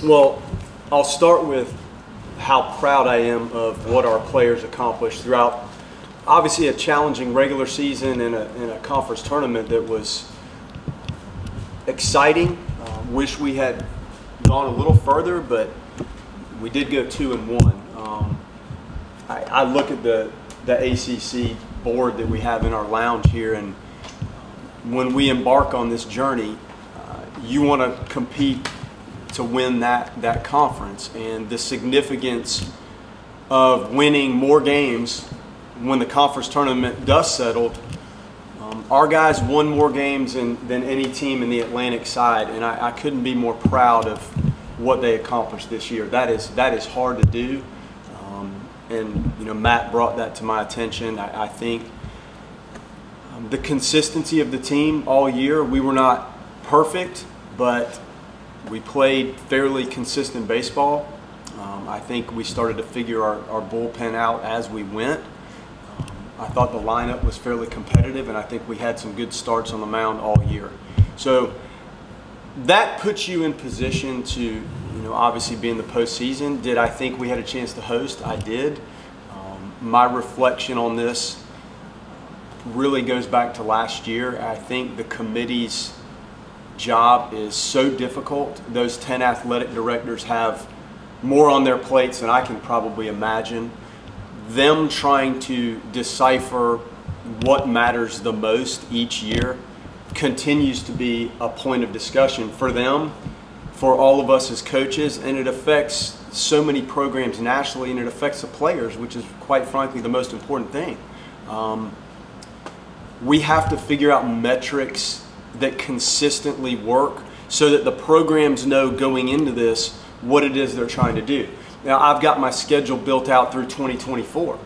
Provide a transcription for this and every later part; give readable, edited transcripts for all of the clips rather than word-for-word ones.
Well, I'll start with how proud I am of what our players accomplished throughout, obviously, a challenging regular season and a conference tournament that was exciting. Wish we had gone a little further, but we did go 2-1. I look at the ACC board that we have in our lounge here, and when we embark on this journey, you want to compete to win that conference, and the significance of winning more games when the conference tournament does settle. Our guys won more games than any team in the Atlantic side, and I couldn't be more proud of what they accomplished this year. That is hard to do, and Matt brought that to my attention. I think the consistency of the team all year. We were not perfect, but we played fairly consistent baseball. I think we started to figure our bullpen out as we went. I thought the lineup was fairly competitive, and I think we had some good starts on the mound all year. So that puts you in position to, obviously be in the postseason. Did I think we had a chance to host? I did. My reflection on this really goes back to last year. I think the committee's job is so difficult. Those 10 athletic directors have more on their plates than I can probably imagine. Them trying to decipher what matters the most each year continues to be a point of discussion for them, for all of us as coaches, and it affects so many programs nationally, and it affects the players, which is quite frankly the most important thing. We have to figure out metrics that consistently work so that the programs know going into this what it is they're trying to do. Now, I've got my schedule built out through 2024.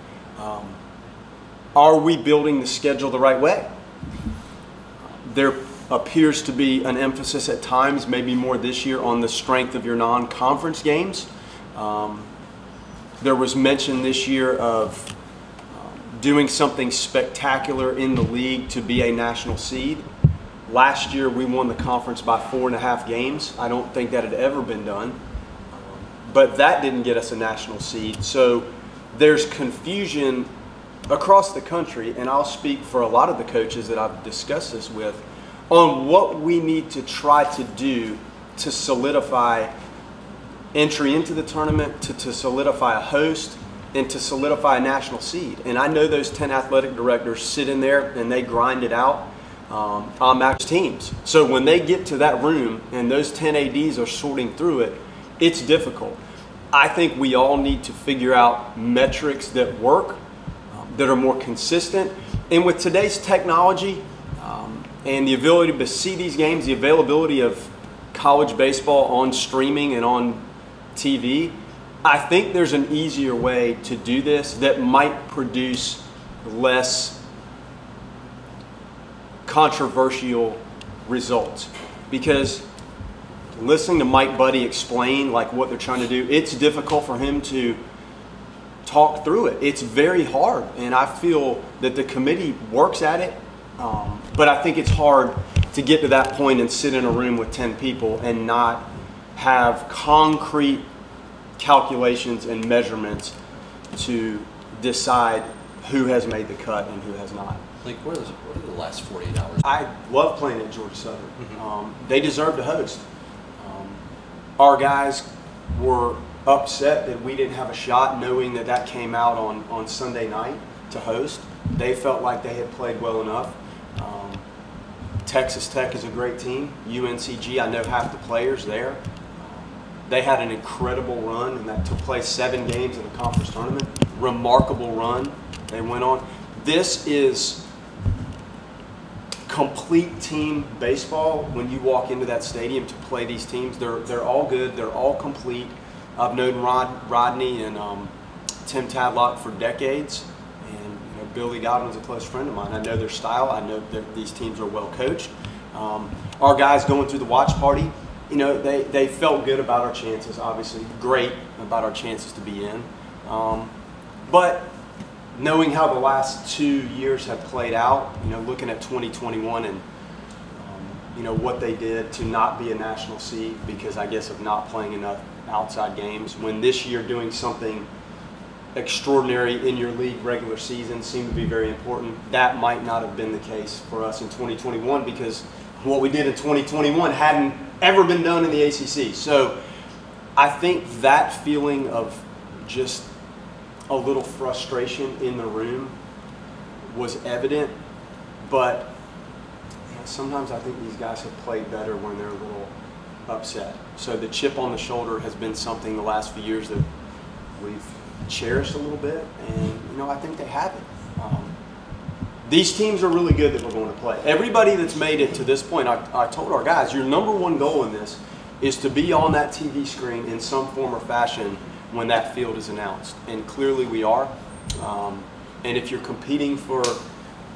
Are we building the schedule the right way? There appears to be an emphasis at times, maybe more this year, on the strength of your non-conference games. There was mention this year of doing something spectacular in the league to be a national seed. Last year, we won the conference by 4.5 games. I don't think that had ever been done. But that didn't get us a national seed. So there's confusion across the country, and I'll speak for a lot of the coaches that I've discussed this with, on what we need to try to do to solidify entry into the tournament, to solidify a host, and to solidify a national seed. And I know those 10 athletic directors sit in there and they grind it out on match teams. So when they get to that room and those 10 ADs are sorting through it, it's difficult. I think we all need to figure out metrics that work, that are more consistent. And with today's technology and the ability to see these games, the availability of college baseball on streaming and on TV, I think there's an easier way to do this that might produce less controversial results. Because listening to Mike Buddy explain what they're trying to do, it's difficult for him to talk through it. It's very hard, and I feel that the committee works at it, but I think it's hard to get to that point and sit in a room with 10 people and not have concrete calculations and measurements to decide who has made the cut and who has not. Like, what are the last 48 hours? I love playing at Georgia Southern. They deserve to host. Our guys were upset that we didn't have a shot, knowing that came out on Sunday night to host. They felt like they had played well enough. Texas Tech is a great team. UNCG, I know half the players there. They had an incredible run, and that took place 7 games in the conference tournament. Remarkable run they went on. This is complete team baseball. When you walk into that stadium to play these teams, they're all good. They're all complete. I've known Rodney and Tim Tadlock for decades, and Billy Godwin's a close friend of mine. I know their style. I know that these teams are well coached. Our guys going through the watch party, they felt good about our chances. Obviously, great about our chances to be in. But knowing how the last 2 years have played out, looking at 2021 and what they did to not be a national seed because I guess of not playing enough outside games, when this year doing something extraordinary in your league regular season seemed to be very important. That might not have been the case for us in 2021 because what we did in 2021 hadn't ever been done in the ACC. So I think that feeling of just a little frustration in the room was evident, but sometimes I think these guys have played better when they're a little upset. So the chip on the shoulder has been something the last few years that we've cherished a little bit, and I think they have it. These teams are really good that we're going to play. Everybody that's made it to this point, I told our guys, your number one goal in this is to be on that TV screen in some form or fashion when that field is announced, and clearly we are. And if you're competing for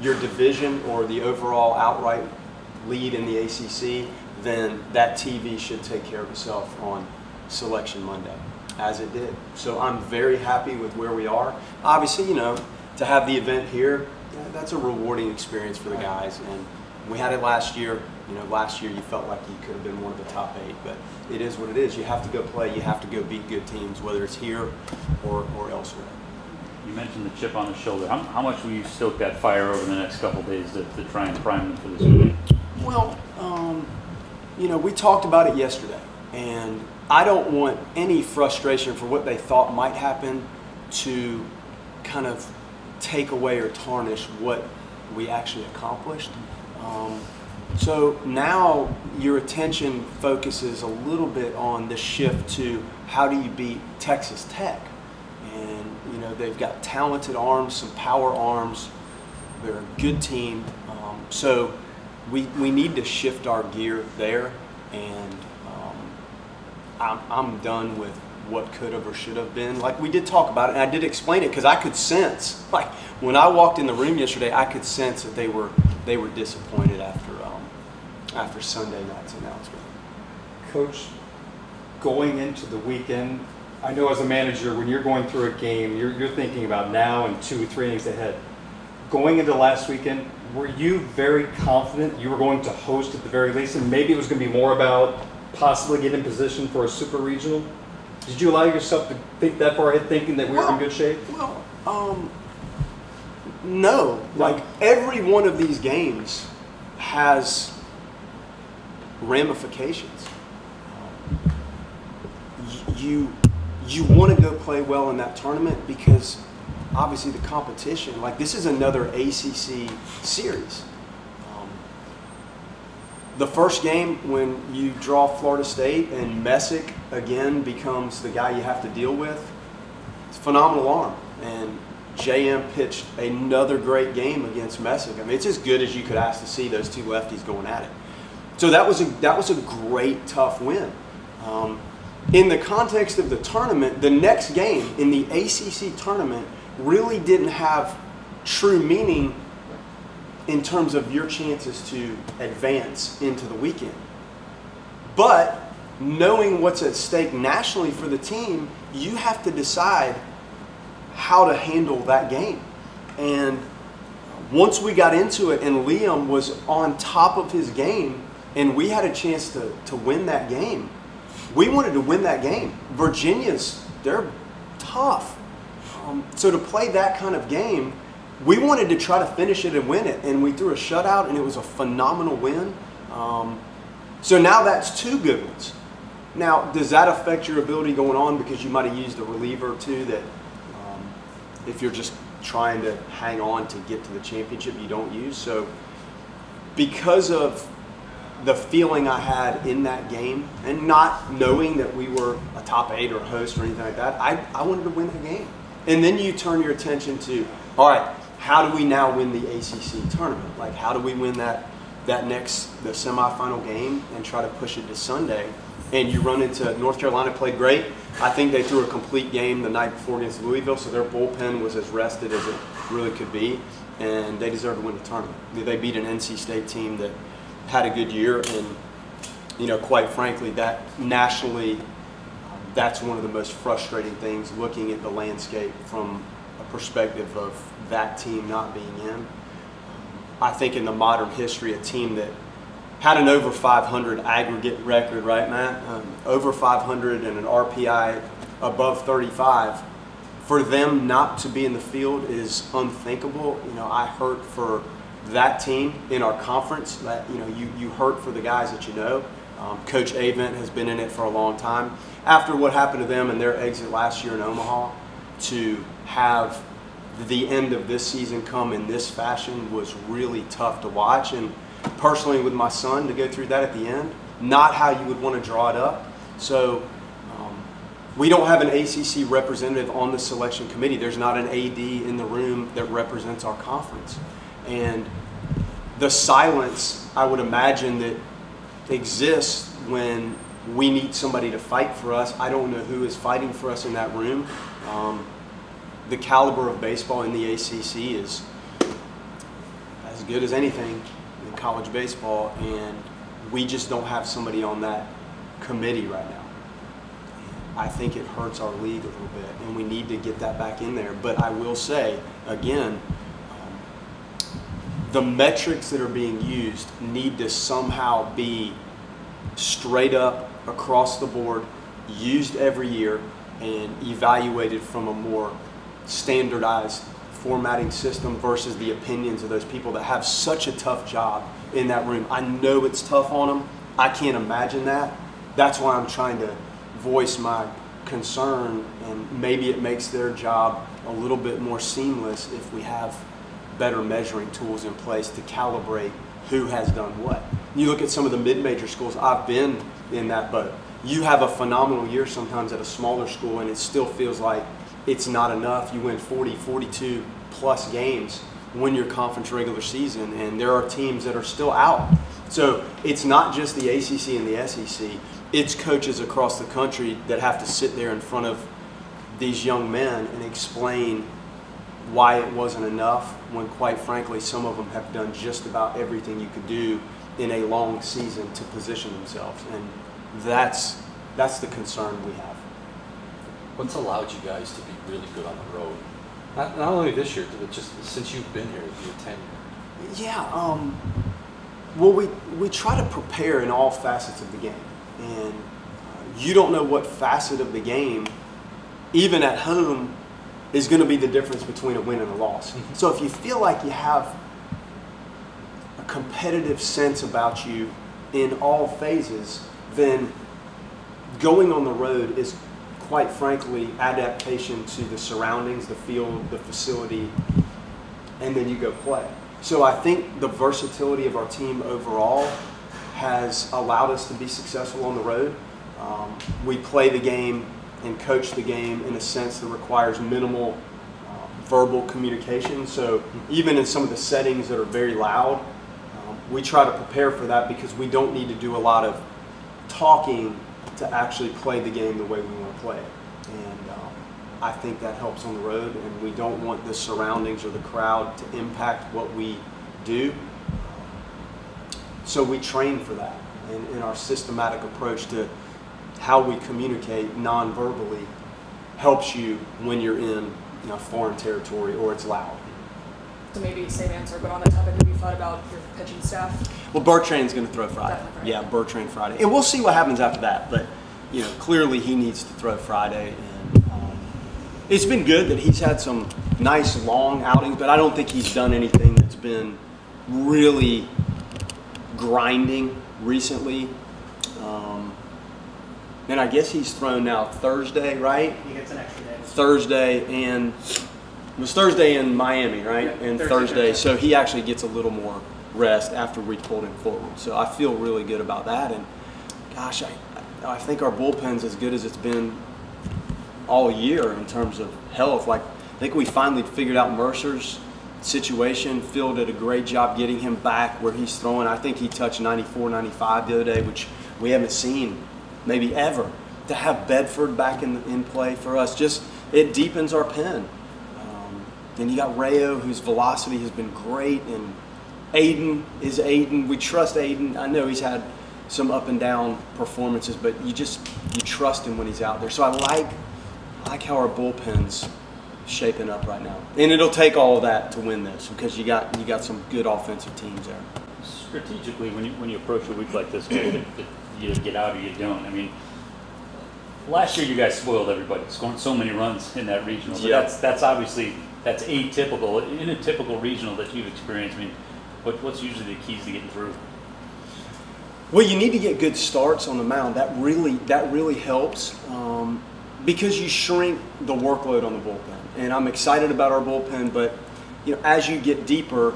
your division or the overall outright lead in the ACC, then that TV should take care of itself on Selection Monday, as it did. So I'm very happy with where we are. Obviously, to have the event here, that's a rewarding experience for the guys. And we had it last year. Last year you felt like you could have been one of the top 8, but it is what it is. You have to go play. You have to go beat good teams, whether it's here or elsewhere. You mentioned the chip on the shoulder. How much will you stoke that fire over the next couple of days to try and prime them for this weekend? Well, we talked about it yesterday, and I don't want any frustration for what they thought might happen to kind of take away or tarnish what we actually accomplished. So now your attention focuses a little bit on the shift to how do you beat Texas Tech. And, they've got talented arms, some power arms. They're a good team. So we need to shift our gear there. And I'm done with what could have or should have been. Like, we did talk about it, and I did explain it because I could sense, like, when I walked in the room yesterday, I could sense that they were disappointed after Sunday night's announcement. Coach, going into the weekend, I know as a manager, when you're going through a game, you're thinking about now and 2 or 3 innings ahead. Going into last weekend, were you very confident you were going to host at the very least, and maybe it was going to be more about possibly getting in position for a super regional? Did you allow yourself to think that far ahead, thinking that we were in good shape? Well, no. Like, every one of these games has ramifications. You want to go play well in that tournament because obviously the competition, like, this is another ACC series. The first game, when you draw Florida State and Messick again becomes the guy you have to deal with, it's a phenomenal arm. And JM pitched another great game against Messick. I mean, it's as good as you could ask to see those two lefties going at it. So that was a great, tough win. In the context of the tournament, the next game in the ACC tournament really didn't have true meaning in terms of your chances to advance into the weekend. But knowing what's at stake nationally for the team, you have to decide how to handle that game. And once we got into it and Liam was on top of his game and we had a chance to win that game, we wanted to win that game. They're tough. So to play that kind of game, we wanted to try to finish it and win it, and we threw a shutout, and it was a phenomenal win. So now that's 2 good ones. Now, does that affect your ability going on because you might have used a reliever or 2 that if you're just trying to hang on to get to the championship you don't use? So because of the feeling I had in that game and not knowing that we were a top 8 or a host or anything like that, I wanted to win that game. And then you turn your attention to, all right, how do we now win the ACC tournament? Like, how do we win the semifinal game and try to push it to Sunday? And you run into North Carolina played great. I think they threw a complete game the night before against Louisville, so their bullpen was as rested as it really could be, and they deserve to win the tournament. They beat an NC State team that had a good year, and quite frankly, that nationally, that's one of the most frustrating things, looking at the landscape from a perspective of that team not being in. I think in the modern history, a team that had an over 500 aggregate record, right, Matt? Over 500 and an RPI above 35. For them not to be in the field is unthinkable. You know, I hurt for that team in our conference. That, you know, you hurt for the guys that you know. Coach Avent has been in it for a long time. After what happened to them and their exit last year in Omaha, to have the end of this season come in this fashion was really tough to watch. And personally, with my son, to go through that at the end, not how you would want to draw it up. So we don't have an ACC representative on the selection committee. There's not an AD in the room that represents our conference. And the silence, I would imagine, that exists when we need somebody to fight for us. I don't know who is fighting for us in that room. The caliber of baseball in the ACC is as good as anything in college baseball, and we just don't have somebody on that committee right now. I think it hurts our league a little bit, and we need to get that back in there. But I will say, again, the metrics that are being used need to somehow be straight up across the board, used every year, and evaluated from a more standardized formatting system versus the opinions of those people that have such a tough job in that room. I know it's tough on them. I can't imagine that. That's why I'm trying to voice my concern, and maybe it makes their job a little bit more seamless if we have better measuring tools in place to calibrate who has done what. You look at some of the mid-major schools, I've been in that boat. You have a phenomenal year sometimes at a smaller school and it still feels like it's not enough. You win 40, 42 plus games, win your conference regular season, and there are teams that are still out. So it's not just the ACC and the SEC. It's coaches across the country that have to sit there in front of these young men and explain why it wasn't enough, when quite frankly some of them have done just about everything you could do in a long season to position themselves. And that's the concern we have. What's allowed you guys to be really good on the road? Not only this year, but just since you've been here, your tenure. Yeah, well, we try to prepare in all facets of the game. And you don't know what facet of the game, even at home, is going to be the difference between a win and a loss. Mm-hmm. So if you feel like you have a competitive sense about you in all phases, then going on the road is, quite frankly, adaptation to the surroundings, the field, the facility, and then you go play. So I think the versatility of our team overall has allowed us to be successful on the road. We play the game and coach the game in a sense that requires minimal verbal communication. So even in some of the settings that are very loud, we try to prepare for that because we don't need to do a lot of talking to actually play the game the way we want to play it. And I think that helps on the road, and we don't want the surroundings or the crowd to impact what we do. So we train for that, and in our systematic approach to how we communicate non-verbally helps you when you're in foreign territory or it's loud. So maybe same answer, but on that topic, have you thought about your pitching staff? Well, Bertrand's going to throw Friday. Friday. Yeah, Bertrand Friday, and we'll see what happens after that. But clearly he needs to throw Friday, and it's been good that he's had some nice long outings, but I don't think he's done anything that's been really grinding recently. And I guess he's thrown now Thursday, right? He gets an extra day. Thursday, and it was Thursday in Miami, right? Yeah, and Thursday. So he actually gets a little more rest after we pulled him forward. So I feel really good about that. And gosh, I think our bullpen's as good as it's been all year in terms of health. Like, I think we finally figured out Mercer's situation. Phil did a great job getting him back where he's throwing. I think he touched 94, 95 the other day, which we haven't seen maybe ever. To have Bedford back in play for us, just it deepens our pen. Then you got Rayo, whose velocity has been great, and Aiden is Aiden. We trust Aiden. I know he's had some up and down performances, but you trust him when he's out there. So I like how our bullpen's shaping up right now, and it'll take all of that to win this because you got some good offensive teams there. strategically, when you approach a week like this, that you get out or you don't. I mean, last year you guys spoiled everybody, scoring so many runs in that regional. But Yep. that's obviously atypical in a typical regional that you've experienced. I mean, what's usually the keys to getting through? Well, you need to get good starts on the mound. That really helps because you shrink the workload on the bullpen. And I'm excited about our bullpen, but as you get deeper,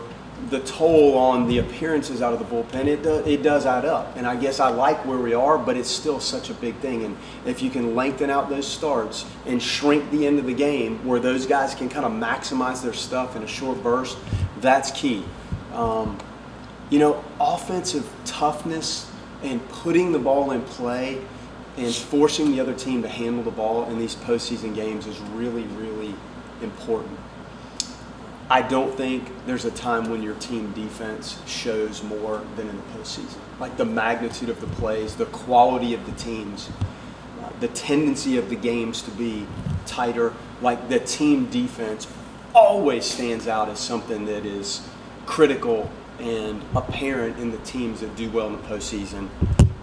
the toll on the appearances out of the bullpen, it does add up. And I guess I like where we are, but it's still such a big thing. And if you can lengthen out those starts and shrink the end of the game where those guys can kind of maximize their stuff in a short burst, that's key. Offensive toughness and putting the ball in play and forcing the other team to handle the ball in these postseason games is really, really important. I don't think there's a time when your team defense shows more than in the postseason. Like the magnitude of the plays, the quality of the teams, the tendency of the games to be tighter. Like the team defense always stands out as something that is critical and apparent in the teams that do well in the postseason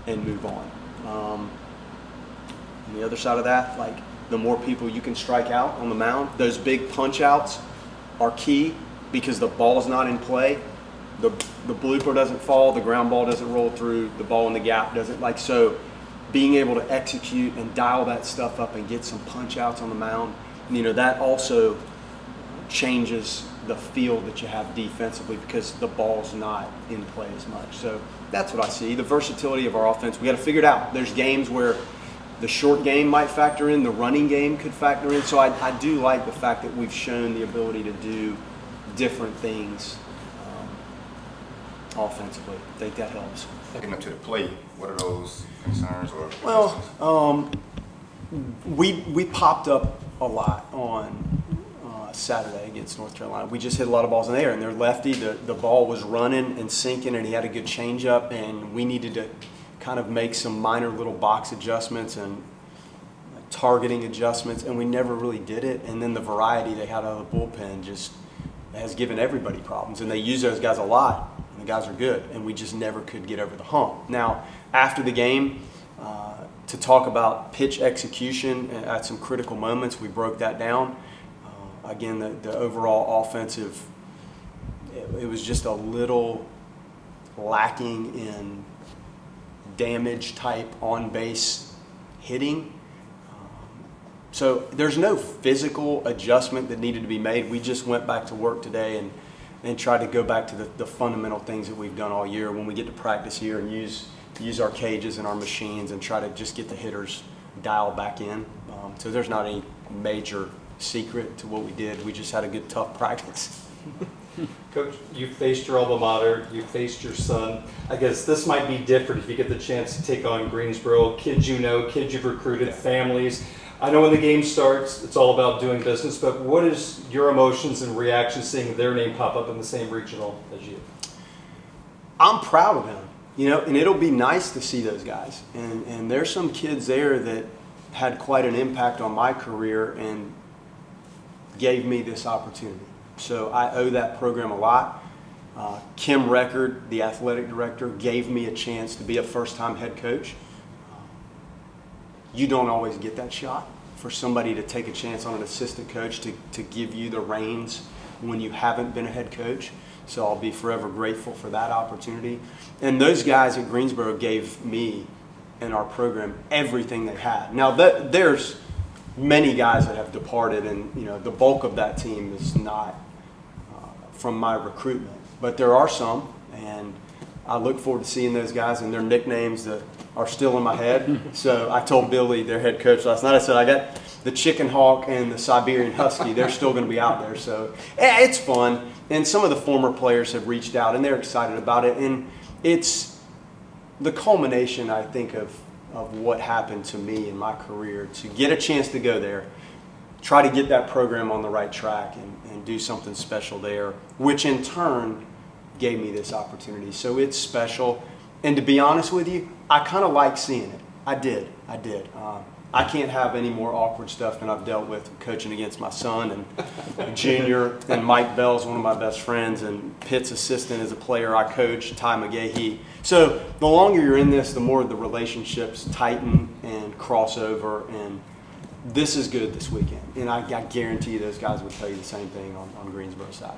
and move on. On the other side of that, like the more people you can strike out on the mound, those big punch outs are key because the ball's not in play. The blooper doesn't fall, the ground ball doesn't roll through, the ball in the gap doesn't. So being able to execute and dial that stuff up and get some punch outs on the mound, that also changes the feel that you have defensively because the ball's not in play as much. So that's what I see, the versatility of our offense. We got to figure it out. There's games where the short game might factor in, the running game could factor in. So I do like the fact that we've shown the ability to do different things offensively. I think that helps. Getting up to the plate, what are those concerns or Well, we popped up a lot on Saturday against North Carolina. We just hit a lot of balls in the air, and they're lefty. The ball was running and sinking, and he had a good changeup, and we needed to kind of make some minor little box adjustments and targeting adjustments, and we never really did it. And then the variety they had out of the bullpen just has given everybody problems, and they use those guys a lot, and the guys are good, and we just never could get over the hump. Now, after the game, to talk about pitch execution at some critical moments, we broke that down. Again, the overall offensive, it was just a little lacking in damage type on base hitting. So there's no physical adjustment that needed to be made. We just went back to work today and tried to go back to the fundamental things that we've done all year when we get to practice here and use our cages and our machines and try to just get the hitters dialed back in. So there's not any major secret to what we did. We just had a good, tough practice. Coach, you faced your alma mater, you faced your son. I guess this might be different if you get the chance to take on Greensboro, kids kids you've recruited, families. I know when the game starts, it's all about doing business, but what is your emotions and reactions seeing their name pop up in the same regional as you? I'm proud of them, and it'll be nice to see those guys. And there's some kids there that had quite an impact on my career and gave me this opportunity. So I owe that program a lot. Kim Record, the athletic director, gave me a chance to be a first-time head coach. You don't always get that shot for somebody to take a chance on an assistant coach to give you the reins when you haven't been a head coach. So I'll be forever grateful for that opportunity. And those guys at Greensboro gave me and our program everything they had. Now, there's many guys that have departed, and the bulk of that team is not from my recruitment, but there are some, and I look forward to seeing those guys and their nicknames that are still in my head. So I told Billy, their head coach, last night, I said, I got the Chicken Hawk and the Siberian Husky. They're still going to be out there, so it's fun. And some of the former players have reached out, and they're excited about it, and it's the culmination, I think, of what happened to me in my career, to get a chance to go there, try to get that program on the right track and do something special there, which in turn gave me this opportunity. So it's special. And to be honest with you, I kind of like seeing it. I did. I can't have any more awkward stuff than I've dealt with coaching against my son and Junior, and Mike Bell's one of my best friends, and Pitt's assistant is a player I coach, Ty McGahee. So the longer you're in this, the more the relationships tighten and crossover, and this is good this weekend. And I guarantee those guys would tell you the same thing on Greensboro's side.